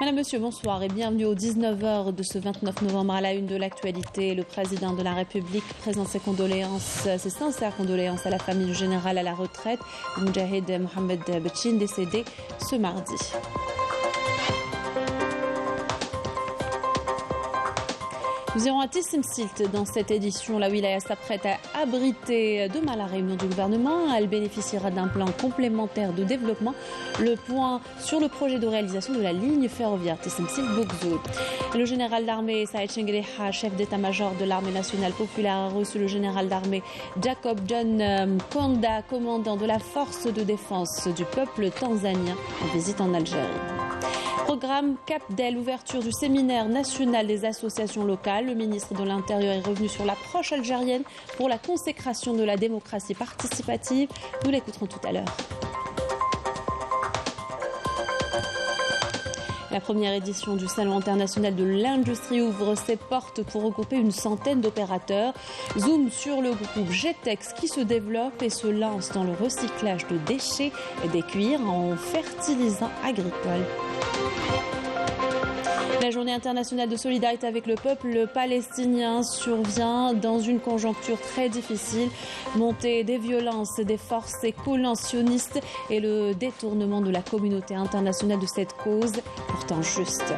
Madame, Monsieur, bonsoir et bienvenue aux 19h de ce 29 novembre à la une de l'actualité. Le président de la République présente ses sincères condoléances à la famille du général à la retraite, Moudjahid Mohamed Betchin, décédé ce mardi. Nous irons à Tissim-Silt dans cette édition. La wilaya s'apprête à abriter demain la réunion du gouvernement. Elle bénéficiera d'un plan complémentaire de développement. Le point sur le projet de réalisation de la ligne ferroviaire Tissim-Silt-Boukzoul. Le général d'armée Saïd Chengreha, chef d'état-major de l'armée nationale populaire, a reçu le général d'armée Jacob John Konda, commandant de la force de défense du peuple tanzanien, en visite en Algérie. Programme CAPDEL, ouverture du séminaire national des associations locales. Le ministre de l'Intérieur est revenu sur l'approche algérienne pour la consécration de la démocratie participative. Nous l'écouterons tout à l'heure. La première édition du Salon international de l'industrie ouvre ses portes pour regrouper une centaine d'opérateurs. Zoom sur le groupe GTEX qui se développe et se lance dans le recyclage de déchets et des cuirs en fertilisants agricoles. La journée internationale de solidarité avec le peuple palestinien survient dans une conjoncture très difficile. Montée des violences des forces colons sionistes et le détournement de la communauté internationale de cette cause pourtant juste.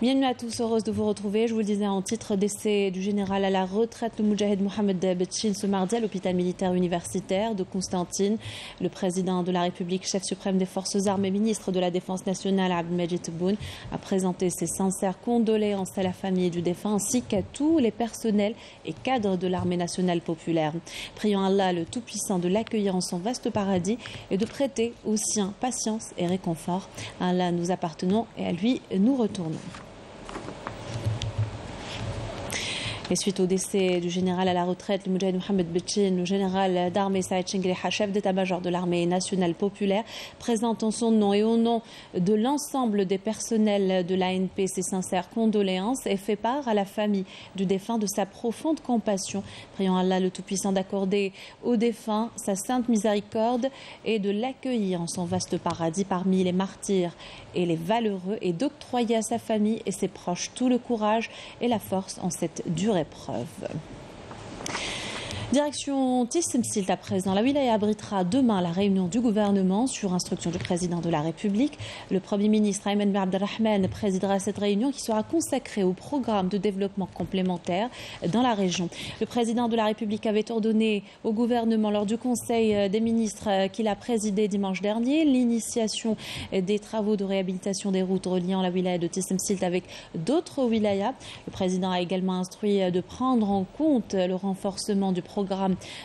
Bienvenue à tous, heureuse de vous retrouver. Je vous le disais en titre, décès du général à la retraite, le Moudjahid Mohamed Betchin, ce mardi à l'hôpital militaire universitaire de Constantine. Le président de la République, chef suprême des forces armées, ministre de la Défense nationale, Abdelmajid Tebboune, a présenté ses sincères condoléances à la famille du défunt ainsi qu'à tous les personnels et cadres de l'armée nationale populaire. Prions Allah, le Tout-Puissant, de l'accueillir en son vaste paradis et de prêter aux siens patience et réconfort. À Allah nous appartenons et à lui nous retournons. Et suite au décès du général à la retraite, le Moudjahid Mohamed Betchin, le général d'armée Saïd Chengreha, chef d'état-major de l'armée nationale populaire, présente en son nom et au nom de l'ensemble des personnels de l'ANP ses sincères condoléances et fait part à la famille du défunt de sa profonde compassion. Prions Allah le Tout-Puissant d'accorder au défunt sa sainte miséricorde et de l'accueillir en son vaste paradis parmi les martyrs et les valeureux et d'octroyer à sa famille et ses proches tout le courage et la force en cette dure épreuve. Direction Tissim-Silt à présent. La wilaya abritera demain la réunion du gouvernement sur instruction du président de la République. Le Premier ministre Ayman Ben Abdelrahman présidera cette réunion qui sera consacrée au programme de développement complémentaire dans la région. Le président de la République avait ordonné au gouvernement lors du Conseil des ministres qu'il a présidé dimanche dernier l'initiation des travaux de réhabilitation des routes reliant la wilaya de Tissim-Silt avec d'autres wilayas. Le président a également instruit de prendre en compte le renforcement du programme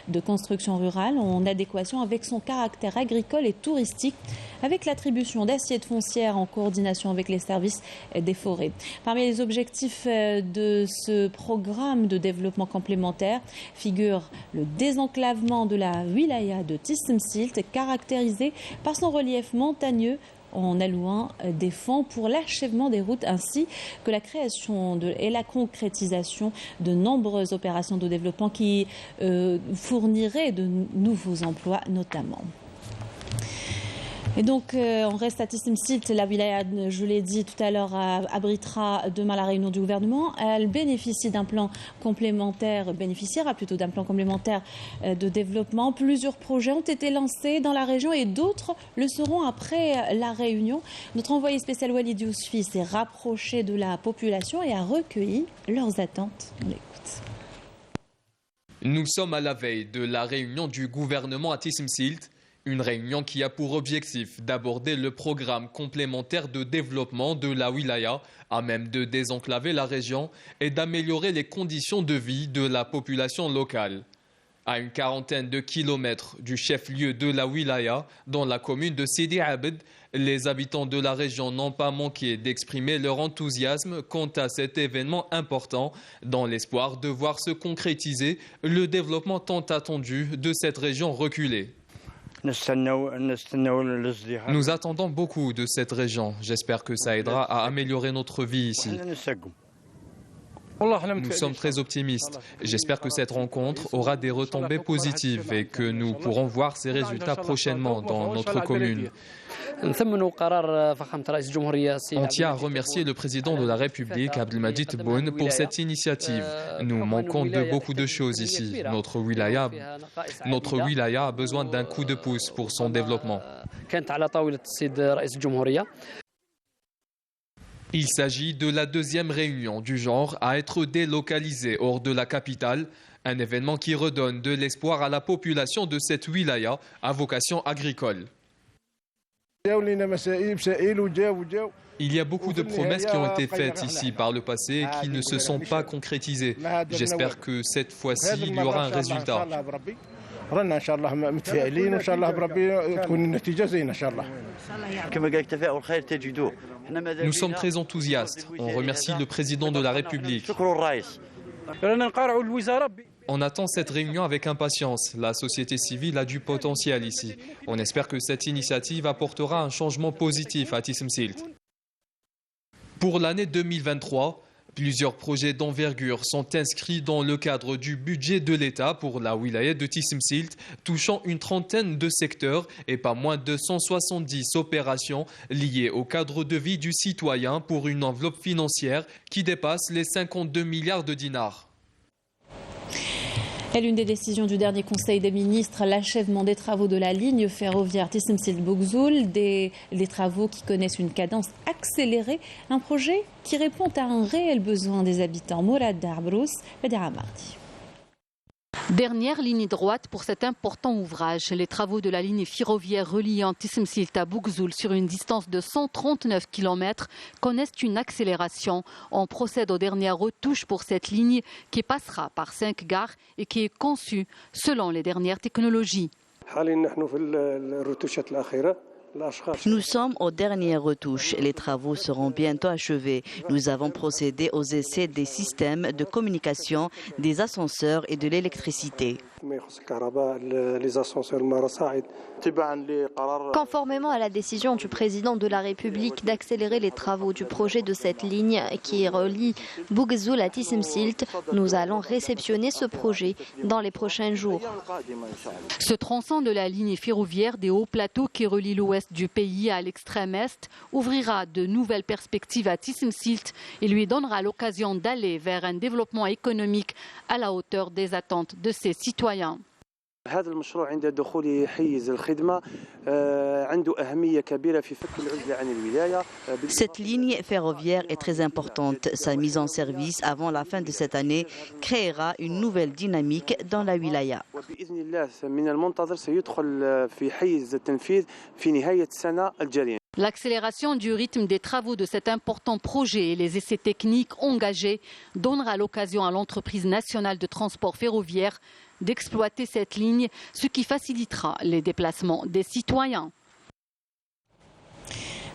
de construction rurale en adéquation avec son caractère agricole et touristique, avec l'attribution d'assiettes foncières en coordination avec les services des forêts. Parmi les objectifs de ce programme de développement complémentaire figure le désenclavement de la wilaya de Tissim-Silt, caractérisé par son relief montagneux, en allouant des fonds pour l'achèvement des routes ainsi que la création et la concrétisation de nombreuses opérations de développement qui fourniraient de nouveaux emplois notamment. Et donc, on reste à Tissim-Silt. La wilaya, je l'ai dit tout à l'heure, abritera demain la réunion du gouvernement. Elle bénéficiera d'un plan complémentaire de développement. Plusieurs projets ont été lancés dans la région et d'autres le seront après la réunion. Notre envoyé spécial Walid Yousfi s'est rapproché de la population et a recueilli leurs attentes. On l'écoute. Nous sommes à la veille de la réunion du gouvernement à Tissim-Silt. Une réunion qui a pour objectif d'aborder le programme complémentaire de développement de la wilaya, à même de désenclaver la région et d'améliorer les conditions de vie de la population locale. À une quarantaine de kilomètres du chef-lieu de la wilaya, dans la commune de Sidi Abed, les habitants de la région n'ont pas manqué d'exprimer leur enthousiasme quant à cet événement important, dans l'espoir de voir se concrétiser le développement tant attendu de cette région reculée. Nous attendons beaucoup de cette région. J'espère que ça aidera à améliorer notre vie ici. Nous sommes très optimistes. J'espère que cette rencontre aura des retombées positives et que nous pourrons voir ces résultats prochainement dans notre commune. On tient à remercier le président de la République, Abdelmadjid Tebboune, pour cette initiative. Nous manquons de beaucoup de choses ici. Notre wilaya a besoin d'un coup de pouce pour son développement. Il s'agit de la deuxième réunion du genre à être délocalisée hors de la capitale, un événement qui redonne de l'espoir à la population de cette wilaya à vocation agricole. Il y a beaucoup de promesses qui ont été faites ici par le passé et qui ne se sont pas concrétisées. J'espère que cette fois-ci, il y aura un résultat. Nous sommes très enthousiastes. On remercie le président de la République. On attend cette réunion avec impatience. La société civile a du potentiel ici. On espère que cette initiative apportera un changement positif à Tissim Silt. Pour l'année 2023, plusieurs projets d'envergure sont inscrits dans le cadre du budget de l'État pour la wilaya de Tissim Silt, touchant une trentaine de secteurs et pas moins de 170 opérations liées au cadre de vie du citoyen pour une enveloppe financière qui dépasse les 52 milliards de dinars. Et l'une des décisions du dernier Conseil des ministres, l'achèvement des travaux de la ligne ferroviaire Tissim Silt-Bougzoul, des travaux qui connaissent une cadence accélérée, un projet qui répond à un réel besoin des habitants. Mourad Darbrous, Bedera Mardi. Dernière ligne droite pour cet important ouvrage. Les travaux de la ligne ferroviaire reliant Tissim Silt à Bougzoul sur une distance de 139 km connaissent une accélération. On procède aux dernières retouches pour cette ligne qui passera par 5 gares et qui est conçue selon les dernières technologies. Nous sommes aux dernières retouches. Les travaux seront bientôt achevés. Nous avons procédé aux essais des systèmes de communication, des ascenseurs et de l'électricité. Conformément à la décision du président de la République d'accélérer les travaux du projet de cette ligne qui relie Bougzoul à Tissim Silt, nous allons réceptionner ce projet dans les prochains jours. Ce tronçon de la ligne ferroviaire des hauts plateaux qui relie l'ouest du pays à l'extrême est ouvrira de nouvelles perspectives à Tissim Silt et lui donnera l'occasion d'aller vers un développement économique à la hauteur des attentes de ses citoyens. Cette ligne ferroviaire est très importante. Sa mise en service avant la fin de cette année créera une nouvelle dynamique dans la wilaya. L'accélération du rythme des travaux de cet important projet et les essais techniques engagés donnera l'occasion à l'entreprise nationale de transport ferroviaire d'exploiter cette ligne, ce qui facilitera les déplacements des citoyens.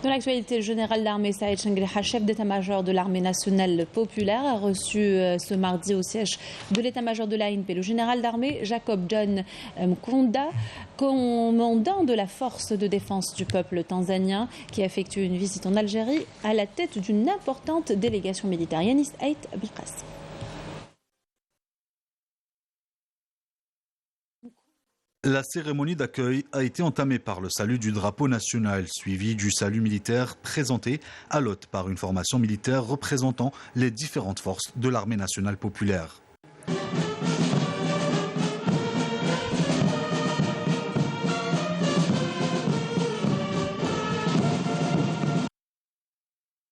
Dans l'actualité, le général d'armée Saïd Chengleha, chef d'état-major de l'armée nationale populaire, a reçu ce mardi au siège de l'état-major de l'ANP le général d'armée Jacob John Mkonda, commandant de la force de défense du peuple tanzanien, qui effectue une visite en Algérie à la tête d'une importante délégation militaire. Yanis Ait Bilqas. La cérémonie d'accueil a été entamée par le salut du drapeau national, suivi du salut militaire présenté à l'hôte par une formation militaire représentant les différentes forces de l'armée nationale populaire.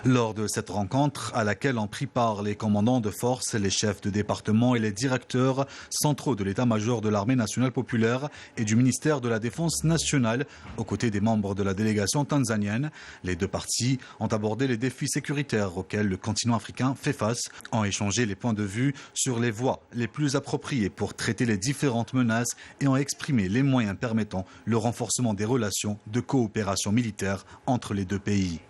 Lors de cette rencontre, à laquelle ont pris part les commandants de force, les chefs de département et les directeurs centraux de l'état-major de l'armée nationale populaire et du ministère de la Défense nationale, aux côtés des membres de la délégation tanzanienne, les deux parties ont abordé les défis sécuritaires auxquels le continent africain fait face, ont échangé les points de vue sur les voies les plus appropriées pour traiter les différentes menaces et ont exprimé les moyens permettant le renforcement des relations de coopération militaire entre les deux pays.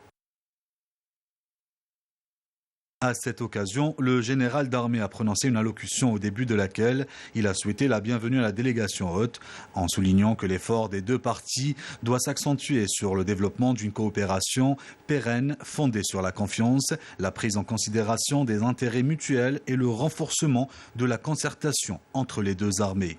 À cette occasion, le général d'armée a prononcé une allocution au début de laquelle il a souhaité la bienvenue à la délégation hôte, en soulignant que l'effort des deux parties doit s'accentuer sur le développement d'une coopération pérenne fondée sur la confiance, la prise en considération des intérêts mutuels et le renforcement de la concertation entre les deux armées.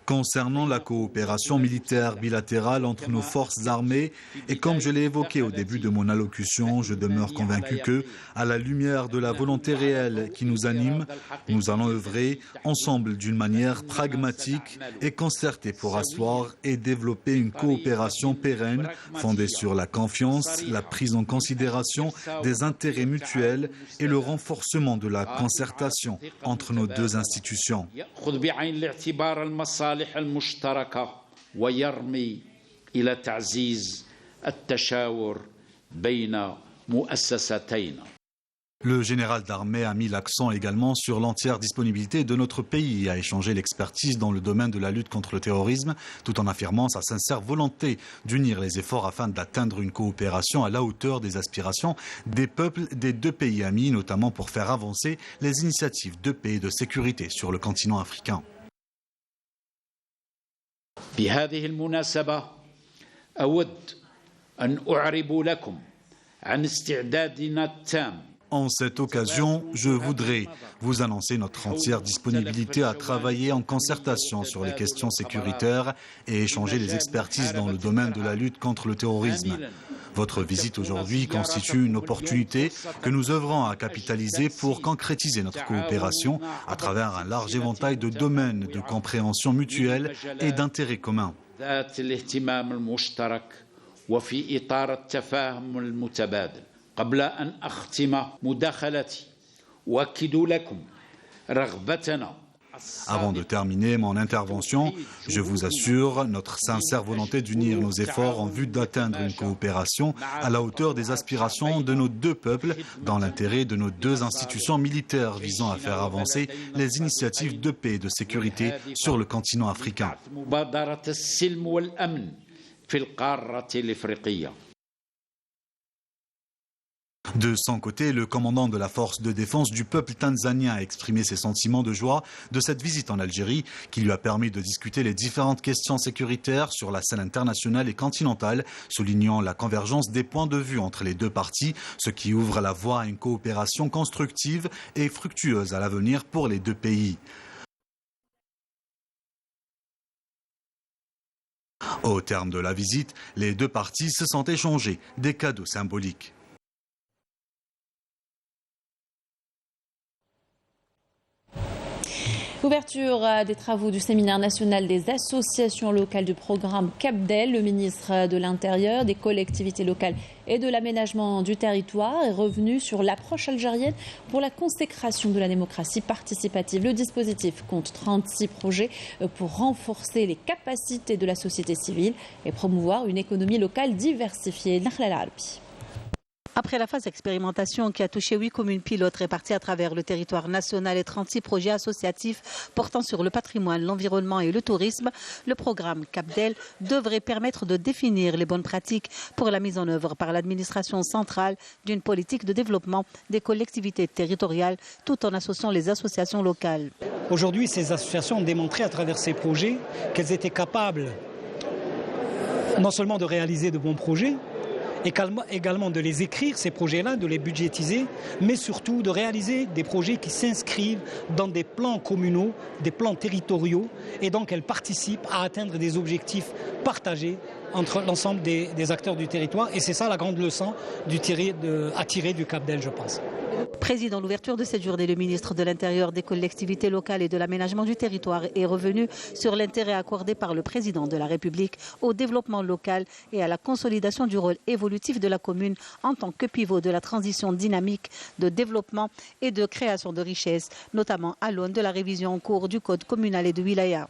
Concernant la coopération militaire bilatérale entre nos forces armées, et comme je l'ai évoqué au début de mon allocution, je demeure convaincu que, à la lumière de la volonté réelle qui nous anime, nous allons œuvrer ensemble d'une manière pragmatique et concertée pour asseoir et développer une coopération pérenne fondée sur la confiance, la prise en considération des intérêts mutuels et le renforcement de la concertation entre nos deux institutions. المشتركة ويرمي إلى تعزيز التشاور بين مؤسستين. Le général d'armée a mis l'accent également sur l'entière disponibilité de notre pays à échanger l'expertise dans le domaine de la lutte contre le terrorisme, tout en affirmant sa sincère volonté d'unir les efforts afin d'atteindre une coopération à la hauteur des aspirations des peuples des deux pays amis, notamment pour faire avancer les initiatives de paix et de sécurité sur le continent africain. بهذه المناسبة أود أن أعرب لكم عن استعدادنا التام. En cette occasion, je voudrais vous annoncer notre entière disponibilité à travailler en concertation sur les questions sécuritaires et échanger les expertises dans le domaine de la lutte contre le terrorisme. Votre visite aujourd'hui constitue une opportunité que nous œuvrons à capitaliser pour concrétiser notre coopération à travers un large éventail de domaines de compréhension mutuelle et d'intérêts communs. قبل أن أختم مداخلتي أؤكد لكم رغبتنا. Avant de terminer mon intervention, je vous assure notre sincère volonté d'unir nos efforts en vue d'atteindre une coopération à la hauteur des aspirations de nos deux peuples dans l'intérêt de nos deux institutions militaires visant à faire avancer les initiatives de paix et de sécurité sur le continent africain. De son côté, le commandant de la force de défense du peuple tanzanien a exprimé ses sentiments de joie de cette visite en Algérie qui lui a permis de discuter les différentes questions sécuritaires sur la scène internationale et continentale, soulignant la convergence des points de vue entre les deux parties, ce qui ouvre la voie à une coopération constructive et fructueuse à l'avenir pour les deux pays. Au terme de la visite, les deux parties se sont échangés des cadeaux symboliques. Ouverture des travaux du séminaire national des associations locales du programme CAPDEL. Le ministre de l'Intérieur, des collectivités locales et de l'aménagement du territoire est revenu sur l'approche algérienne pour la consécration de la démocratie participative. Le dispositif compte 36 projets pour renforcer les capacités de la société civile et promouvoir une économie locale diversifiée. Après la phase d'expérimentation qui a touché 8 communes pilotes réparties à travers le territoire national et 36 projets associatifs portant sur le patrimoine, l'environnement et le tourisme, le programme CAPDEL devrait permettre de définir les bonnes pratiques pour la mise en œuvre par l'administration centrale d'une politique de développement des collectivités territoriales tout en associant les associations locales. Aujourd'hui, ces associations ont démontré à travers ces projets qu'elles étaient capables non seulement de réaliser de bons projets, également de les écrire, ces projets-là, de les budgétiser, mais surtout de réaliser des projets qui s'inscrivent dans des plans communaux, des plans territoriaux, et donc elles participent à atteindre des objectifs partagés entre l'ensemble des acteurs du territoire. Et c'est ça la grande leçon à tirer du CAPDEL, je pense. Président, l'ouverture de cette journée, le ministre de l'Intérieur, des collectivités locales et de l'aménagement du territoire est revenu sur l'intérêt accordé par le président de la République au développement local et à la consolidation du rôle évolutif de la commune en tant que pivot de la transition dynamique de développement et de création de richesses, notamment à l'aune de la révision en cours du code communal et de wilaya.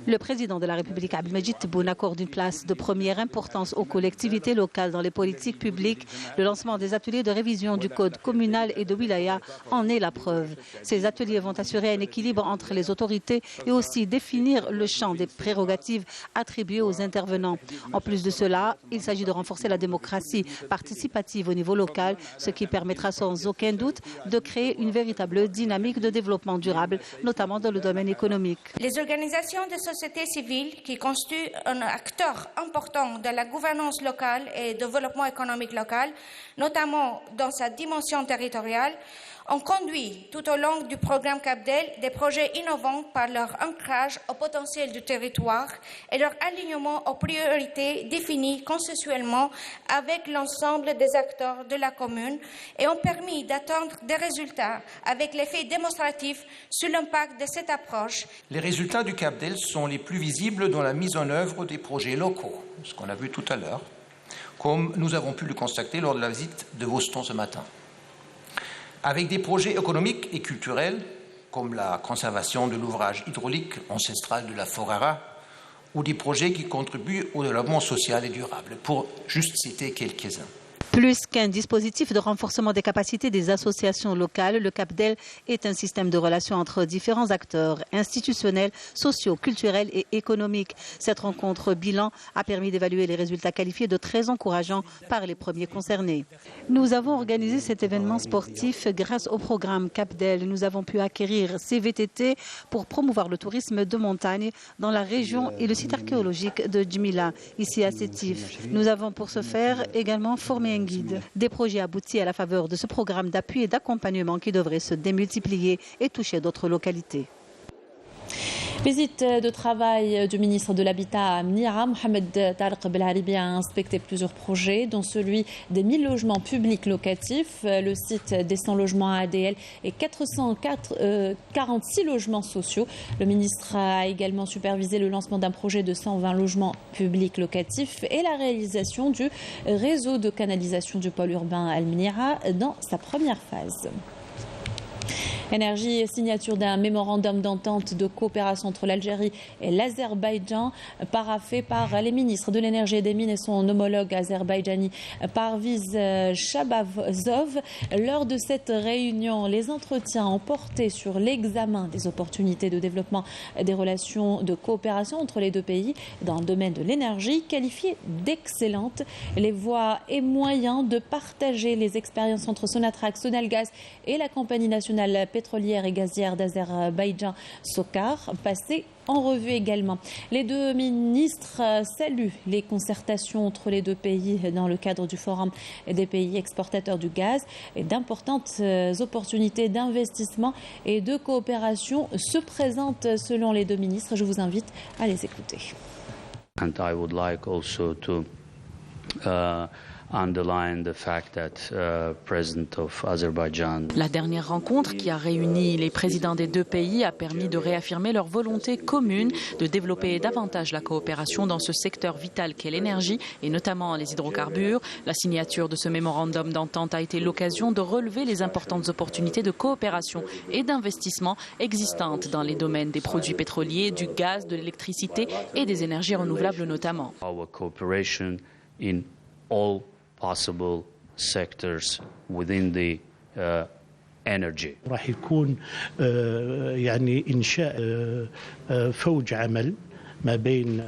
Le président de la République, Abdelmadjid Tebboune, accorde une place de première importance aux collectivités locales dans les politiques publiques. Le lancement des ateliers de révision du code communal et de wilaya en est la preuve. Ces ateliers vont assurer un équilibre entre les autorités et aussi définir le champ des prérogatives attribuées aux intervenants. En plus de cela, il s'agit de renforcer la démocratie participative au niveau local, ce qui permettra sans aucun doute de créer une véritable dynamique de développement durable, notamment dans le domaine économique. Les organisations de société civile, qui constituent un acteur important de la gouvernance locale et du développement économique local, notamment dans sa dimension territoriale, ont conduit tout au long du programme CAPDEL des projets innovants par leur ancrage au potentiel du territoire et leur alignement aux priorités définies consensuellement avec l'ensemble des acteurs de la commune et ont permis d'atteindre des résultats avec l'effet démonstratif sur l'impact de cette approche. Les résultats du CAPDEL sont les plus visibles dans la mise en œuvre des projets locaux, ce qu'on a vu tout à l'heure, comme nous avons pu le constater lors de la visite de Voston ce matin. Avec des projets économiques et culturels comme la conservation de l'ouvrage hydraulique ancestral de la Forara ou des projets qui contribuent au développement social et durable, pour juste citer quelques-uns. Plus qu'un dispositif de renforcement des capacités des associations locales, le CAPDEL est un système de relations entre différents acteurs institutionnels, sociaux, culturels et économiques. Cette rencontre bilan a permis d'évaluer les résultats qualifiés de très encourageants par les premiers concernés. Nous avons organisé cet événement sportif grâce au programme CAPDEL. Nous avons pu acquérir ces VTT pour promouvoir le tourisme de montagne dans la région et le site archéologique de Djmila, ici à Sétif. Nous avons pour ce faire également formé un guide. Des projets aboutis à la faveur de ce programme d'appui et d'accompagnement qui devrait se démultiplier et toucher d'autres localités. Visite de travail du ministre de l'Habitat à Mnira, Mohamed Tariq Belharibi a inspecté plusieurs projets, dont celui des 1000 logements publics locatifs, le site des 100 logements à ADL et 446 logements sociaux. Le ministre a également supervisé le lancement d'un projet de 120 logements publics locatifs et la réalisation du réseau de canalisation du pôle urbain Al-Mnira dans sa première phase. Énergie, signature d'un mémorandum d'entente de coopération entre l'Algérie et l'Azerbaïdjan, paraphé par les ministres de l'énergie et des mines et son homologue azerbaïdjani Parviz Shabazov. Lors de cette réunion, les entretiens ont porté sur l'examen des opportunités de développement des relations de coopération entre les deux pays dans le domaine de l'énergie, qualifiées d'excellentes. Les voies et moyens de partager les expériences entre Sonatrach, Sonalgaz et la compagnie nationale pétrolière et gazière d'Azerbaïdjan, SOCAR, passé en revue également. Les deux ministres saluent les concertations entre les deux pays dans le cadre du Forum des pays exportateurs du gaz et d'importantes opportunités d'investissement et de coopération se présentent selon les deux ministres. Je vous invite à les écouter. And I would like also to underline the fact that President of Azerbaijan. La dernière rencontre qui a réuni les présidents des deux pays a permis de réaffirmer leur volonté commune de développer davantage la coopération dans ce secteur vital qu'est l'énergie et notamment les hydrocarbures. La signature de ce mémorandum d'entente a été l'occasion de relever les importantes opportunités de coopération et d'investissement existantes dans les domaines des produits pétroliers, du gaz, de l'électricité et des énergies renouvelables notamment. Our cooperation in all possible sectors within the energy. راح يكون يعني إنشاء فوج عمل.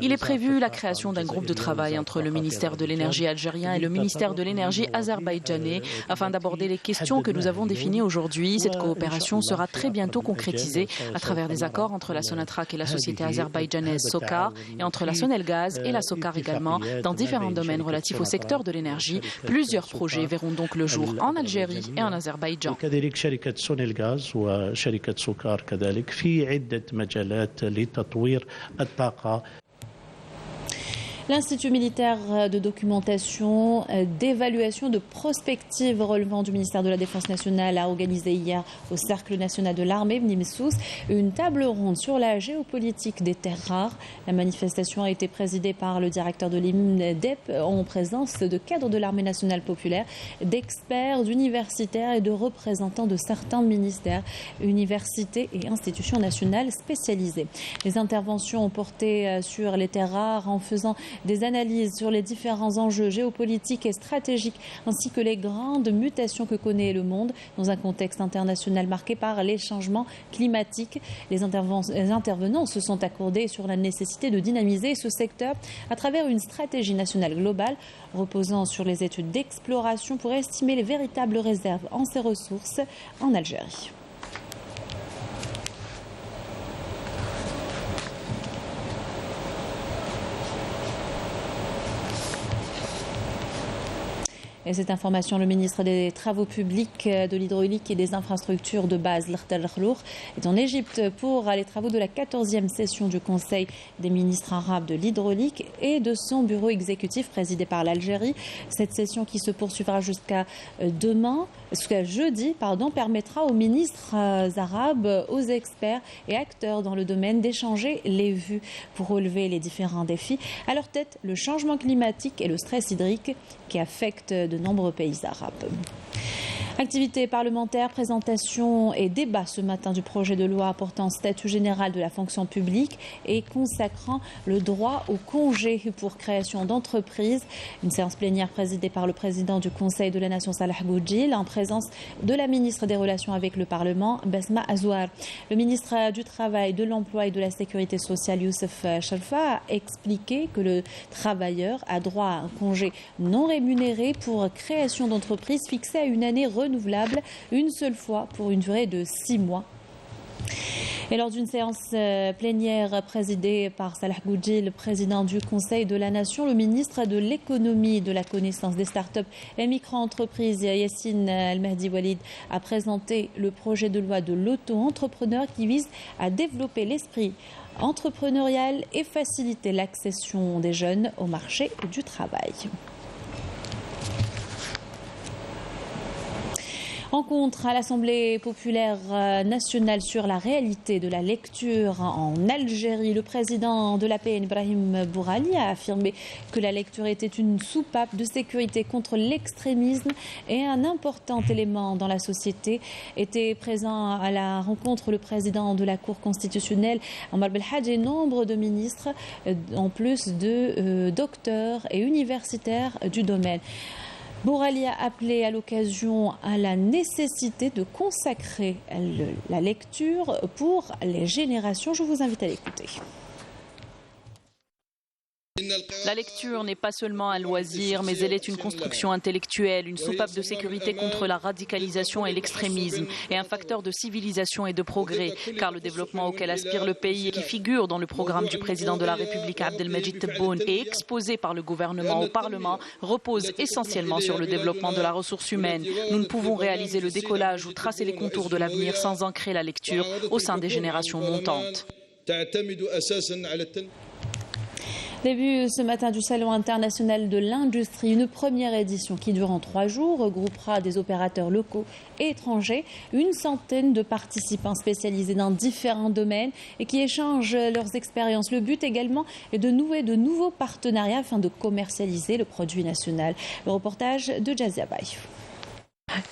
Il est prévu la création d'un groupe de travail entre le ministère de l'énergie algérien et le ministère de l'énergie azerbaïdjanais afin d'aborder les questions que nous avons définies aujourd'hui. Cette coopération sera très bientôt concrétisée à travers des accords entre la Sonatrach et la société azerbaïdjanaise SOCAR et entre la Sonelgaz et la SOCAR également dans différents domaines relatifs au secteur de l'énergie. Plusieurs projets verront donc le jour en Algérie et en Azerbaïdjan. L'Institut militaire de documentation, d'évaluation, de prospective relevant du ministère de la Défense nationale a organisé hier au Cercle national de l'armée, Mnimessous, une table ronde sur la géopolitique des terres rares. La manifestation a été présidée par le directeur de l'IMDEP en présence de cadres de l'armée nationale populaire, d'experts, d'universitaires et de représentants de certains ministères, universités et institutions nationales spécialisées. Les interventions ont porté sur les terres rares en faisant des analyses sur les différents enjeux géopolitiques et stratégiques ainsi que les grandes mutations que connaît le monde dans un contexte international marqué par les changements climatiques. Les intervenants se sont accordés sur la nécessité de dynamiser ce secteur à travers une stratégie nationale globale reposant sur les études d'exploration pour estimer les véritables réserves en ces ressources en Algérie. Et cette information, le ministre des Travaux publics, de l'hydraulique et des infrastructures de base, L'Khtar Khlour, est en Égypte pour les travaux de la 14e session du Conseil des ministres arabes de l'hydraulique et de son bureau exécutif présidé par l'Algérie. Cette session qui se poursuivra jusqu'à jeudi, permettra aux ministres arabes, aux experts et acteurs dans le domaine d'échanger les vues pour relever les différents défis. À leur tête, le changement climatique et le stress hydrique qui affectent de nombreux pays arabes. Activité parlementaire, présentation et débat ce matin du projet de loi portant statut général de la fonction publique et consacrant le droit au congé pour création d'entreprises. Une séance plénière présidée par le président du Conseil de la Nation, Salah Goudjil, en présence de la ministre des Relations avec le Parlement, Basma Azouar. Le ministre du Travail, de l'Emploi et de la Sécurité sociale, Youssef Chalfa, a expliqué que le travailleur a droit à un congé non rémunéré pour création d'entreprise fixé à une année renouvelable une seule fois pour une durée de 6 mois. Et lors d'une séance plénière présidée par Salah Goudjil, le président du Conseil de la Nation, le ministre de l'économie, de la connaissance des startups et micro-entreprises, Yassine El-Mahdi Walid, a présenté le projet de loi de l'auto-entrepreneur qui vise à développer l'esprit entrepreneurial et faciliter l'accession des jeunes au marché du travail. Rencontre à l'Assemblée populaire nationale sur la réalité de la lecture en Algérie. Le président de l'APN, Brahim Bourali, a affirmé que la lecture était une soupape de sécurité contre l'extrémisme et un important élément dans la société. Était présent à la rencontre le président de la Cour constitutionnelle, Omar Belhadj, et nombre de ministres, en plus de docteurs et universitaires du domaine. Bourali a appelé à l'occasion à la nécessité de consacrer la lecture pour les générations. Je vous invite à l'écouter. La lecture n'est pas seulement un loisir, mais elle est une construction intellectuelle, une soupape de sécurité contre la radicalisation et l'extrémisme, et un facteur de civilisation et de progrès, car le développement auquel aspire le pays et qui figure dans le programme du président de la République, Abdelmajid Tebboune, et exposé par le gouvernement au Parlement, repose essentiellement sur le développement de la ressource humaine. Nous ne pouvons réaliser le décollage ou tracer les contours de l'avenir sans ancrer la lecture au sein des générations montantes. Début ce matin du Salon international de l'industrie, une première édition qui durant 3 jours regroupera des opérateurs locaux et étrangers, une centaine de participants spécialisés dans différents domaines et qui échangent leurs expériences. Le but également est de nouer de nouveaux partenariats afin de commercialiser le produit national. Le reportage de Jazia Bay.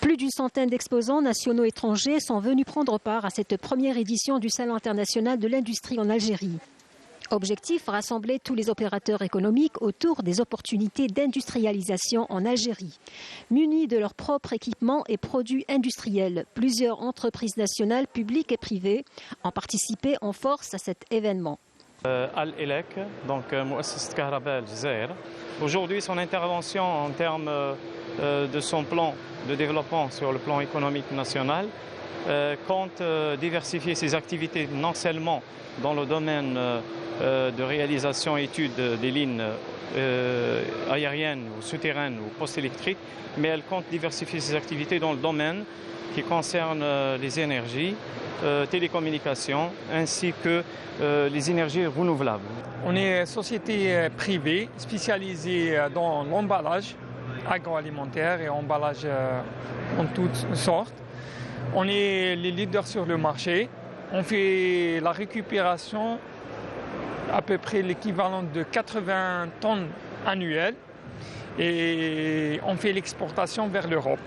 Plus d'une centaine d'exposants nationaux et étrangers sont venus prendre part à cette première édition du Salon international de l'industrie en Algérie. Objectif, rassembler tous les opérateurs économiques autour des opportunités d'industrialisation en Algérie. Munis de leur propre équipement et produits industriels, plusieurs entreprises nationales, publiques et privées ont participé en force à cet événement. Al-Elek, donc Mouassisat Kahraba Al-Jazair. Aujourd'hui, son intervention en termes de son plan de développement sur le plan économique national compte diversifier ses activités non seulement dans le domaine de réalisation et étude des lignes aériennes ou souterraines ou post-électriques, mais elle compte diversifier ses activités dans le domaine qui concernent les énergies, télécommunications ainsi que les énergies renouvelables. On est une société privée spécialisée dans l'emballage agroalimentaire et emballage en toutes sortes. On est les leaders sur le marché. On fait la récupération à peu près l'équivalent de 80 tonnes annuelles et on fait l'exportation vers l'Europe.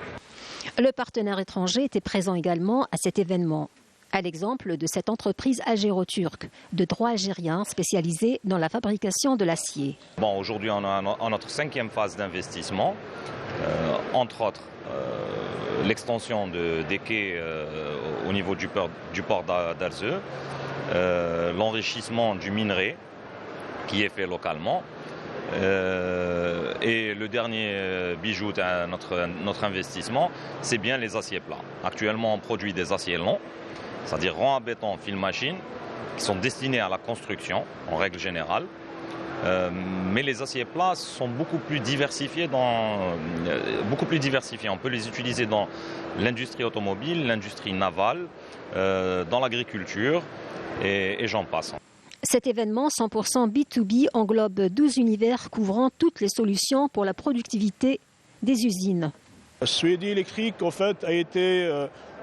Le partenaire étranger était présent également à cet événement. À l'exemple de cette entreprise algéro-turque de droit algérien spécialisée dans la fabrication de l'acier. Bon, aujourd'hui, on est en notre 5e phase d'investissement, entre autres l'extension des quais au niveau du port d'Alzeux, l'enrichissement du minerai qui est fait localement. Et le dernier bijou de notre investissement, c'est bien les aciers plats. Actuellement, on produit des aciers longs, c'est-à-dire ronds à béton, fil machine, qui sont destinés à la construction en règle générale. Mais les aciers plats sont beaucoup plus diversifiés. On peut les utiliser dans l'industrie automobile, l'industrie navale, dans l'agriculture et j'en passe. Cet événement 100% B2B englobe 12 univers couvrant toutes les solutions pour la productivité des usines. Suedi Electric, en fait, a été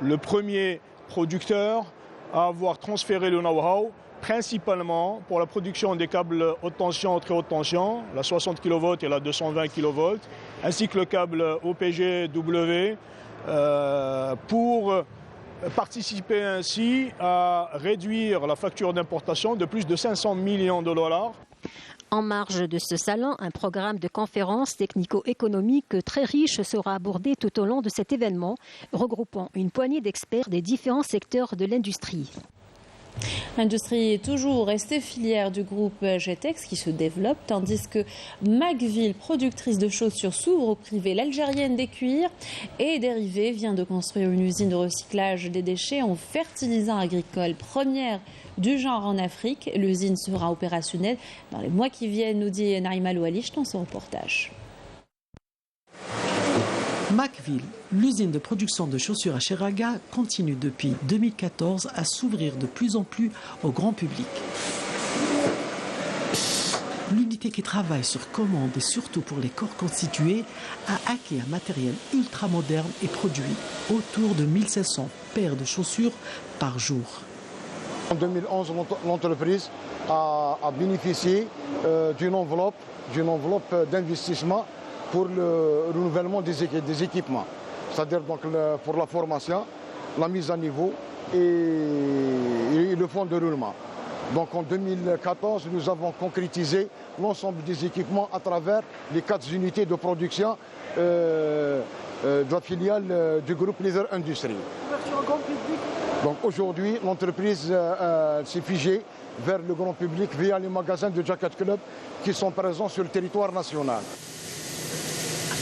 le premier producteur à avoir transféré le know-how, principalement pour la production des câbles haute tension, très haute tension, la 60 kV et la 220 kV, ainsi que le câble OPG-W, pour participer ainsi à réduire la facture d'importation de plus de 500 millions de dollars. En marge de ce salon, un programme de conférences technico-économiques très riche sera abordé tout au long de cet événement, regroupant une poignée d'experts des différents secteurs de l'industrie. L'industrie est toujours restée filière du groupe GTEX qui se développe, tandis que Macville, productrice de chaussures, s'ouvre au privé. L'Algérienne des cuirs et dérivés vient de construire une usine de recyclage des déchets en fertilisants agricoles, première du genre en Afrique. L'usine sera opérationnelle dans les mois qui viennent, nous dit Naïma Loualish dans son reportage. Macville, l'usine de production de chaussures à Cheraga, continue depuis 2014 à s'ouvrir de plus en plus au grand public. L'unité qui travaille sur commande et surtout pour les corps constitués a acquis un matériel ultra moderne et produit autour de 1500 paires de chaussures par jour. En 2011, l'entreprise a bénéficié d'une enveloppe d'investissement pour le renouvellement des équipements, c'est-à-dire donc pour la formation, la mise à niveau et le fonds de roulement. Donc en 2014, nous avons concrétisé l'ensemble des équipements à travers les 4 unités de production de la filiale du groupe Leather Industries. Donc aujourd'hui, l'entreprise s'est figée vers le grand public via les magasins de Jacket Club qui sont présents sur le territoire national.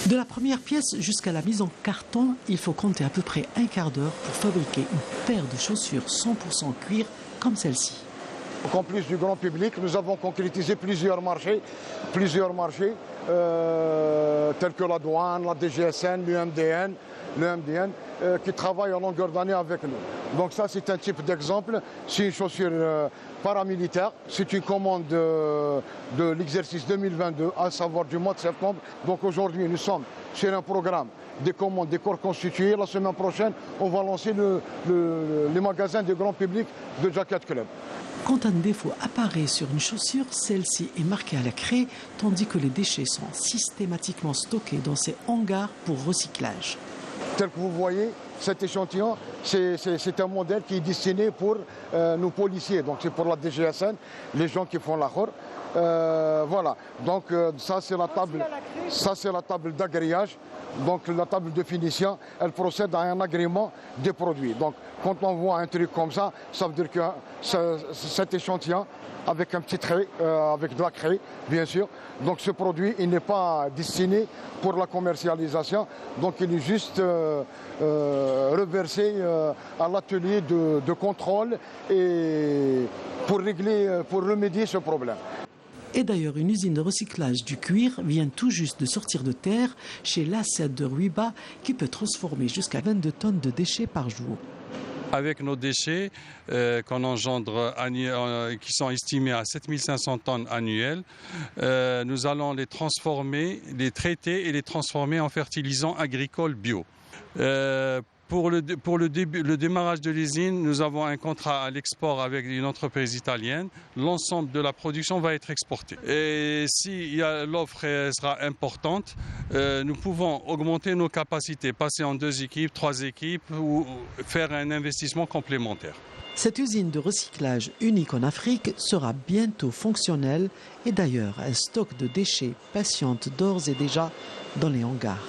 De la première pièce jusqu'à la mise en carton, il faut compter à peu près un quart d'heure pour fabriquer une paire de chaussures 100% cuir comme celle-ci. En plus du grand public, nous avons concrétisé plusieurs marchés tels que la douane, la DGSN, l'UMDN, qui travaillent en longueur d'année avec nous. Donc ça, c'est un type d'exemple. C'est une chaussure paramilitaire. C'est une commande de l'exercice 2022, à savoir du mois de septembre. Donc aujourd'hui, nous sommes sur un programme des commandes des corps constitués. La semaine prochaine, on va lancer les magasins du grand public de Jacket Club. Quand un défaut apparaît sur une chaussure, celle-ci est marquée à la craie, tandis que les déchets sont systématiquement stockés dans ces hangars pour recyclage. Tel que vous voyez, cet échantillon, c'est un modèle qui est destiné pour nos policiers. Donc c'est pour la DGSN, les gens qui font la khor. Voilà, donc ça c'est la table d'agréage. Donc la table de finition, elle procède à un agrément des produits. Donc quand on voit un truc comme ça, ça veut dire que cet échantillon, avec un petit trait, avec de la craie, bien sûr. Donc ce produit, il n'est pas destiné pour la commercialisation. Donc il est juste reversé à l'atelier de contrôle et pour remédier ce problème. Et d'ailleurs, une usine de recyclage du cuir vient tout juste de sortir de terre chez l'ACED de Ruiba qui peut transformer jusqu'à 22 tonnes de déchets par jour. Avec nos déchets qu'on engendre, qui sont estimés à 7500 tonnes annuelles, nous allons les transformer, les traiter et les transformer en fertilisants agricoles bio. Pour le démarrage de l'usine, nous avons un contrat à l'export avec une entreprise italienne. L'ensemble de la production va être exportée. Et si l'offre sera importante, nous pouvons augmenter nos capacités, passer en 2 équipes, 3 équipes ou faire un investissement complémentaire. Cette usine de recyclage unique en Afrique sera bientôt fonctionnelle et d'ailleurs un stock de déchets patiente d'ores et déjà dans les hangars.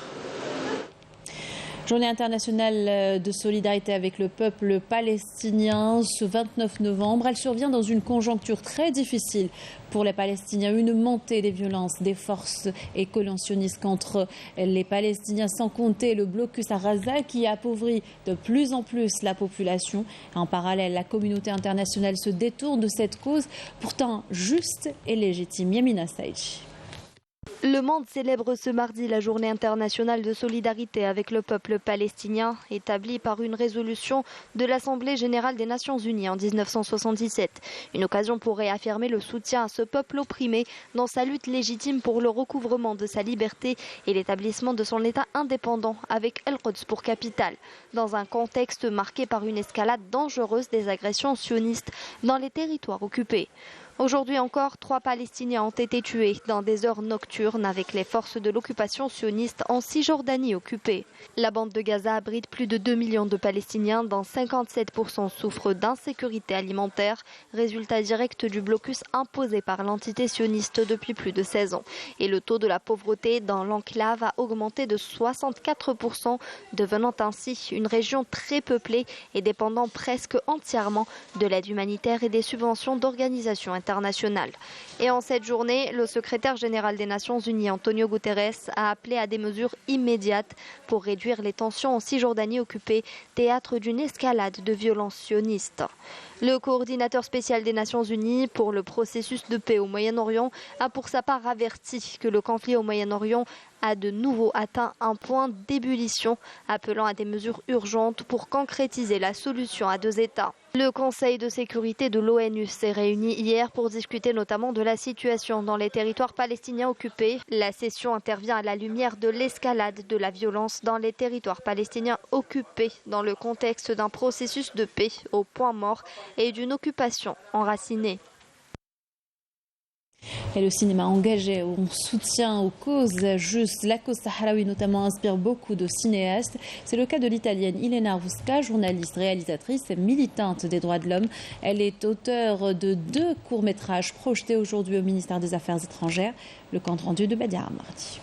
Journée internationale de solidarité avec le peuple palestinien ce 29 novembre. Elle survient dans une conjoncture très difficile pour les Palestiniens. Une montée des violences des forces et colons sionistes contre les Palestiniens, sans compter le blocus à Gaza qui appauvrit de plus en plus la population. En parallèle, la communauté internationale se détourne de cette cause, pourtant juste et légitime. Yamina Saïdji. Le monde célèbre ce mardi la journée internationale de solidarité avec le peuple palestinien, établie par une résolution de l'Assemblée générale des Nations unies en 1977. Une occasion pour réaffirmer le soutien à ce peuple opprimé dans sa lutte légitime pour le recouvrement de sa liberté et l'établissement de son État indépendant avec El-Quds pour capitale, dans un contexte marqué par une escalade dangereuse des agressions sionistes dans les territoires occupés. Aujourd'hui encore, 3 Palestiniens ont été tués dans des heures nocturnes avec les forces de l'occupation sioniste en Cisjordanie occupée. La bande de Gaza abrite plus de 2 millions de Palestiniens, dont 57% souffrent d'insécurité alimentaire, résultat direct du blocus imposé par l'entité sioniste depuis plus de 16 ans. Et le taux de la pauvreté dans l'enclave a augmenté de 64%, devenant ainsi une région très peuplée et dépendant presque entièrement de l'aide humanitaire et des subventions d'organisations internationales. Et en cette journée, le secrétaire général des Nations Unies, Antonio Guterres, a appelé à des mesures immédiates pour réduire les tensions en Cisjordanie occupée, théâtre d'une escalade de violences sionistes. Le coordinateur spécial des Nations Unies pour le processus de paix au Moyen-Orient a pour sa part averti que le conflit au Moyen-Orient a de nouveau atteint un point d'ébullition, appelant à des mesures urgentes pour concrétiser la solution à 2 États. Le Conseil de sécurité de l'ONU s'est réuni hier pour discuter notamment de la situation dans les territoires palestiniens occupés. La session intervient à la lumière de l'escalade de la violence dans les territoires palestiniens occupés dans le contexte d'un processus de paix au point mort et d'une occupation enracinée. Et le cinéma engagé en soutien aux causes justes, la cause sahraoui notamment, inspire beaucoup de cinéastes. C'est le cas de l'italienne Ilena Rusca, journaliste, réalisatrice et militante des droits de l'homme. Elle est auteure de 2 courts-métrages projetés aujourd'hui au ministère des Affaires étrangères. Le compte rendu de Badia mardi.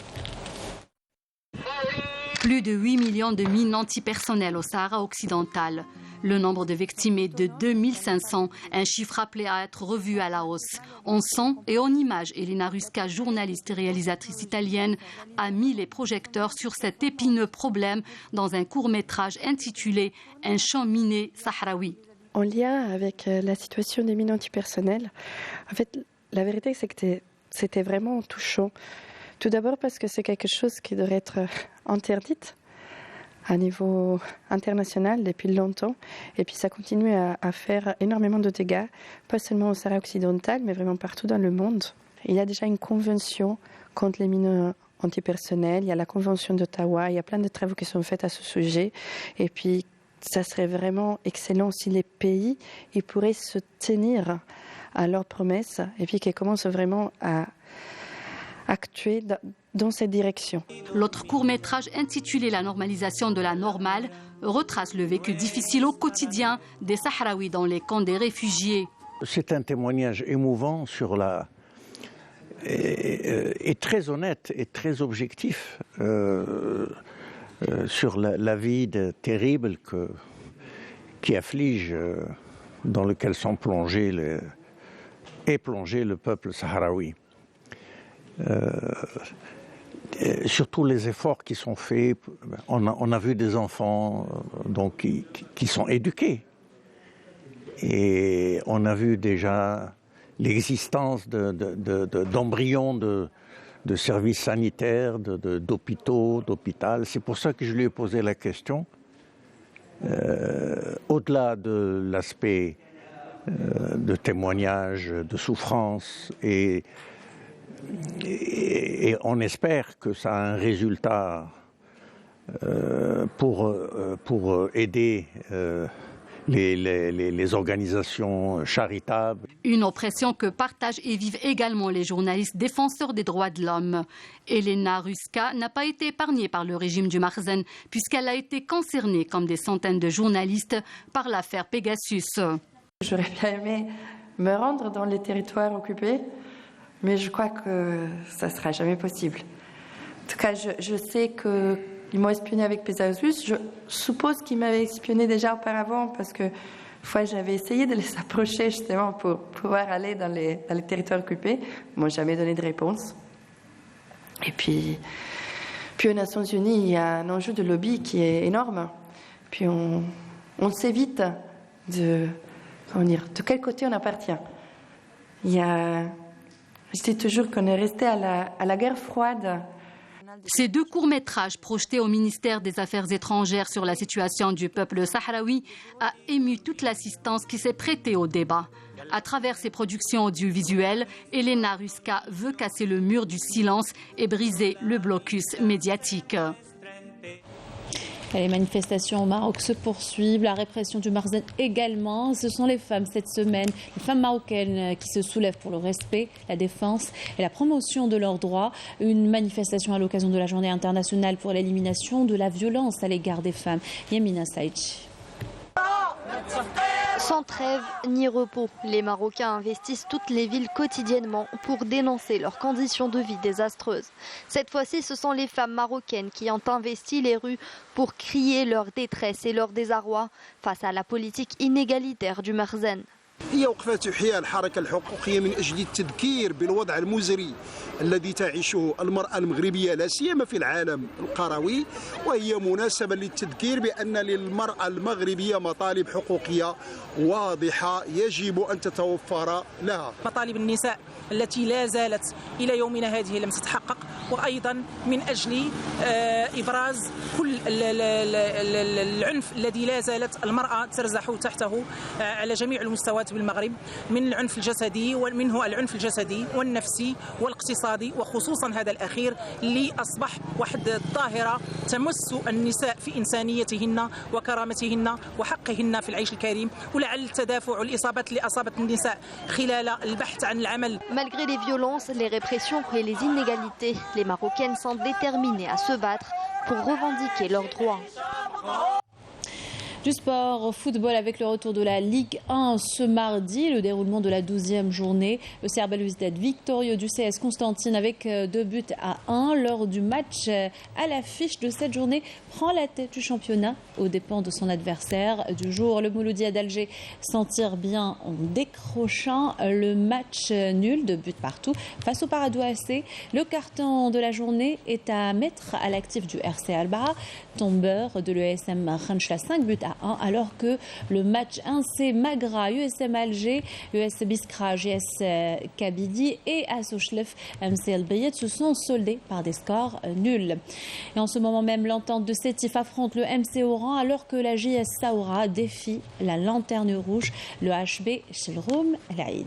Plus de 8 millions de mines antipersonnelles au Sahara occidental. Le nombre de victimes est de 2500, un chiffre appelé à être revu à la hausse. En son et en images, Ilena Rusca, journaliste et réalisatrice italienne, a mis les projecteurs sur cet épineux problème dans un court-métrage intitulé « Un champ miné sahraoui ». En lien avec la situation des mines antipersonnelles, en fait, la vérité c'est que c'était vraiment touchant. Tout d'abord parce que c'est quelque chose qui devrait être interdite à niveau international depuis longtemps. Et puis ça continue à faire énormément de dégâts, pas seulement au Sahara occidental, mais vraiment partout dans le monde. Il y a déjà une convention contre les mines antipersonnelles, il y a la convention d'Ottawa, il y a plein de travaux qui sont faits à ce sujet. Et puis ça serait vraiment excellent si les pays ils pourraient se tenir à leurs promesses et puis qu'ils commencent vraiment à actuer dans cette direction. L'autre court-métrage intitulé « La normalisation de la normale » retrace le vécu difficile au quotidien des Sahraouis dans les camps des réfugiés. C'est un témoignage émouvant sur et très honnête et très objectif sur la vie terrible qui afflige, dans lequel sont plongés le peuple sahraoui. Surtout les efforts qui sont faits, on a vu des enfants donc, qui sont éduqués et on a vu déjà l'existence d'embryons de services sanitaires, d'hôpitaux, d'hôpital. C'est pour ça que je lui ai posé la question. Au-delà de l'aspect de témoignage, de souffrance, et on espère que ça a un résultat pour aider les organisations charitables. Une oppression que partagent et vivent également les journalistes défenseurs des droits de l'homme. Elena Ruska n'a pas été épargnée par le régime du Marzen puisqu'elle a été concernée comme des centaines de journalistes par l'affaire Pegasus. J'aurais bien aimé me rendre dans les territoires occupés, mais je crois que ça ne sera jamais possible. En tout cas, je sais qu'ils m'ont espionné avec Pegasus. Je suppose qu'ils m'avaient espionné déjà auparavant parce que fois j'avais essayé de les approcher justement pour pouvoir aller dans les territoires occupés. Ils m'ont jamais donné de réponse. Et puis aux Nations Unies, il y a un enjeu de lobby qui est énorme. Puis on sait vite de quel côté on appartient. Je dis toujours qu'on est resté à la guerre froide. Ces deux courts-métrages projetés au ministère des Affaires étrangères sur la situation du peuple sahraoui a ému toute l'assistance qui s'est prêtée au débat. À travers ses productions audiovisuelles, Elena Ruska veut casser le mur du silence et briser le blocus médiatique. Les manifestations au Maroc se poursuivent, la répression du Marzen également. Ce sont les femmes cette semaine, les femmes marocaines qui se soulèvent pour le respect, la défense et la promotion de leurs droits. Une manifestation à l'occasion de la journée internationale pour l'élimination de la violence à l'égard des femmes. Yamina Saïdji. Sans trêve ni repos, les Marocains investissent toutes les villes quotidiennement pour dénoncer leurs conditions de vie désastreuses. Cette fois-ci, ce sont les femmes marocaines qui ont investi les rues pour crier leur détresse et leur désarroi face à la politique inégalitaire du Marzen. هي وقفات تحيا الحركة الحقوقية من أجل التذكير بالوضع المزري الذي تعيشه المرأة المغربية لا سيما في العالم القروي، وهي مناسبة للتذكير بأن للمرأة المغربية مطالب حقوقية واضحة يجب أن تتوفر لها. مطالب النساء التي لا زالت إلى يومنا هذه لم تتحقق، وأيضا من أجل إبراز كل العنف الذي لا زالت المرأة ترزح تحته على جميع المستويات بالمغرب، من العنف الجسدي ومنه العنف الجسدي والنفسي والاقتصادي، وخصوصا هذا الأخير اللي أصبح واحد الظاهرة تمس النساء في إنسانيتهن وكرامتهن وحقهن في العيش الكريم، ولعل التدافع والإصابات اللي أصابت النساء خلال البحث عن العمل. Malgré les violences, les répressions et les inégalités, les Marocaines sont déterminées à se battre pour revendiquer leurs droits. Du sport au football avec le retour de la Ligue 1 ce mardi, le déroulement de la 12e journée. Le Serbe Belouizdad victorieux du CS Constantine avec 2-1 lors du match à l'affiche de cette journée prend la tête du championnat aux dépens de son adversaire du jour. Le Mouloudia d'Alger s'en tire bien en décrochant le match nul de but partout face au Paradou AC. Le carton de la journée est à mettre à l'actif du RC Albara, tombeur de l'ESM Khanchla 5-1. Alors que le match 1C Magra, USM Alger, US Biskra, GS Kabidi et Assochlef MC El Bayed se sont soldés par des scores nuls. Et en ce moment même, l'entente de Sétif affronte le MC Oran alors que la JS Saoura défie la lanterne rouge, le HB Shilroum Laïd.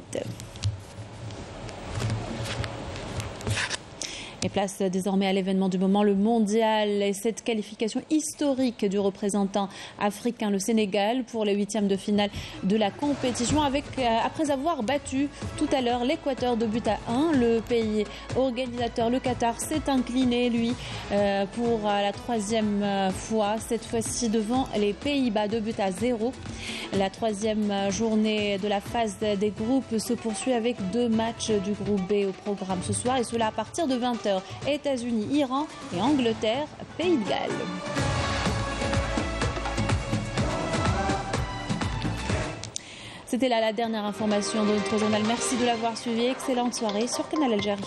Et place désormais à l'événement du moment, le mondial et cette qualification historique du représentant africain, le Sénégal, pour les huitièmes de finale de la compétition après avoir battu tout à l'heure l'Équateur de but à 1. Le pays organisateur, le Qatar, s'est incliné, lui, pour la troisième fois, cette fois-ci devant les Pays-Bas de but à 0. La troisième journée de la phase des groupes se poursuit avec 2 matchs du groupe B au programme ce soir, et cela à partir de 20h. États-Unis, Iran et Angleterre, Pays de Galles. C'était là la dernière information de notre journal. Merci de l'avoir suivi. Excellente soirée sur Canal Algérie.